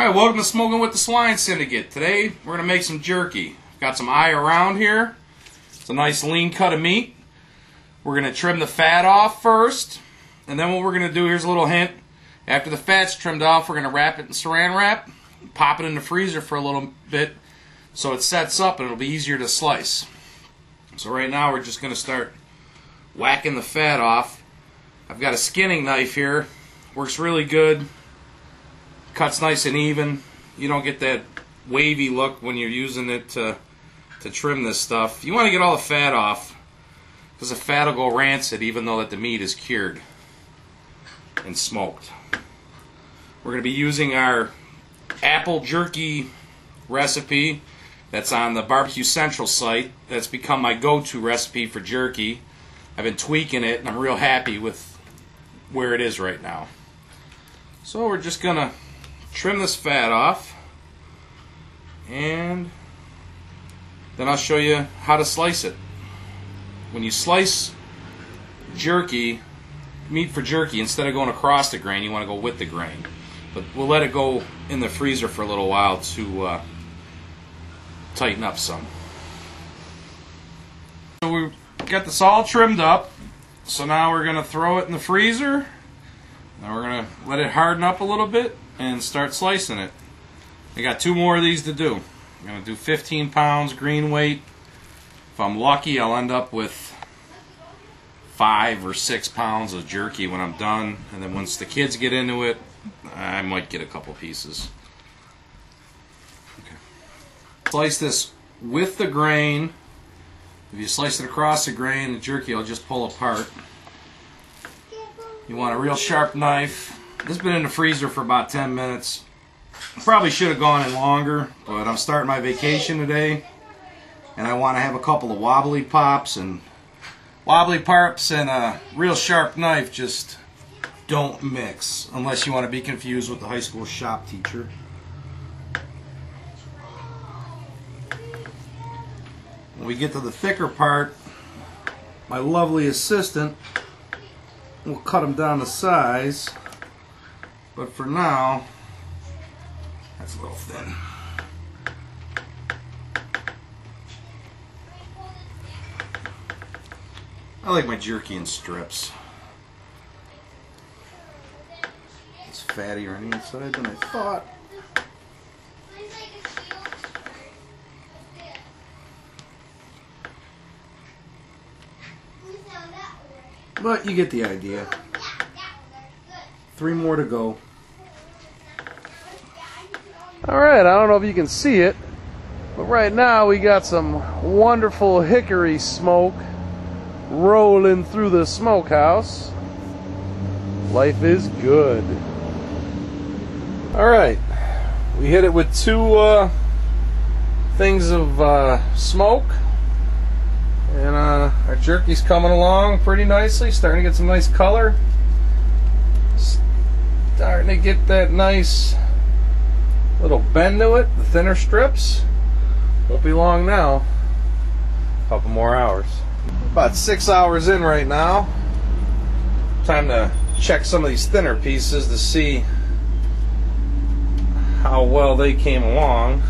Alright, welcome to Smoking with the Swine Syndicate. Today we're going to make some jerky. Got some eye around here. It's a nice lean cut of meat. We're going to trim the fat off first. And then what we're going to do, here's a little hint. After the fat's trimmed off, we're going to wrap it in saran wrap. Pop it in the freezer for a little bit so it sets up and it'll be easier to slice. So right now we're just going to start whacking the fat off. I've got a skinning knife here. Works really good. Cuts nice and even. You don't get that wavy look when you're using it to trim this stuff. You want to get all the fat off because the fat will go rancid even though that the meat is cured and smoked. We're going to be using our apple jerky recipe that's on the Barbecue Central site. That's become my go-to recipe for jerky. I've been tweaking it and I'm real happy with where it is right now. So we're just going to trim this fat off, and then I'll show you how to slice it. When you slice jerky, meat for jerky, instead of going across the grain, you want to go with the grain. But we'll let it go in the freezer for a little while to tighten up some. So we've got this all trimmed up, so now we're going to throw it in the freezer. Now we're going to let it harden up a little bit and start slicing it. I got 2 more of these to do. I'm going to do 15 pounds green weight. If I'm lucky, I'll end up with 5 or 6 pounds of jerky when I'm done. And then once the kids get into it, I might get a couple pieces. Okay. Slice this with the grain. If you slice it across the grain, the jerky will just pull apart. You want a real sharp knife. This has been in the freezer for about 10 minutes. Probably should have gone in longer, but I'm starting my vacation today, and I want to have a couple of wobbly pops, and a real sharp knife just don't mix, unless you want to be confused with the high school shop teacher. When we get to the thicker part, my lovely assistant will cut them down to size. But for now, that's a little thin. I like my jerky in strips. It's fattier on the inside than I thought. But you get the idea. 3 more to go. Alright, I don't know if you can see it, but right now we got some wonderful hickory smoke rolling through the smokehouse. Life is good. Alright, we hit it with 2 things of smoke, and our jerky's coming along pretty nicely, starting to get some nice color. Starting to get that nice little bend to it, the thinner strips. Won't be long now. A couple more hours. About 6 hours in right now. Time to check some of these thinner pieces to see how well they came along.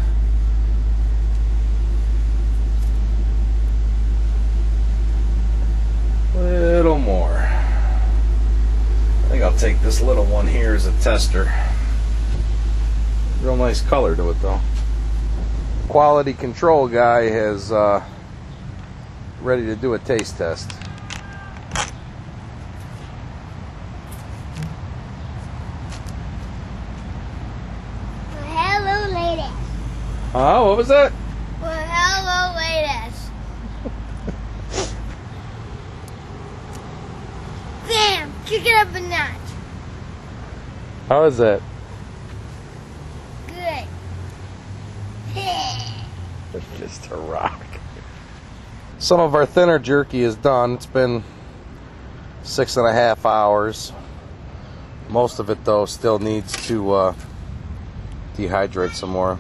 Little more. I think I'll take this little one here as a tester. Real nice color to it though. Quality control guy is ready to do a taste test. Well, hello, ladies. Oh, what was that? Well, hello, ladies. Bam! Kick it up a notch. How is that? Good. It's just a rock. Some of our thinner jerky is done. It's been 6.5 hours. Most of it though still needs to dehydrate some more.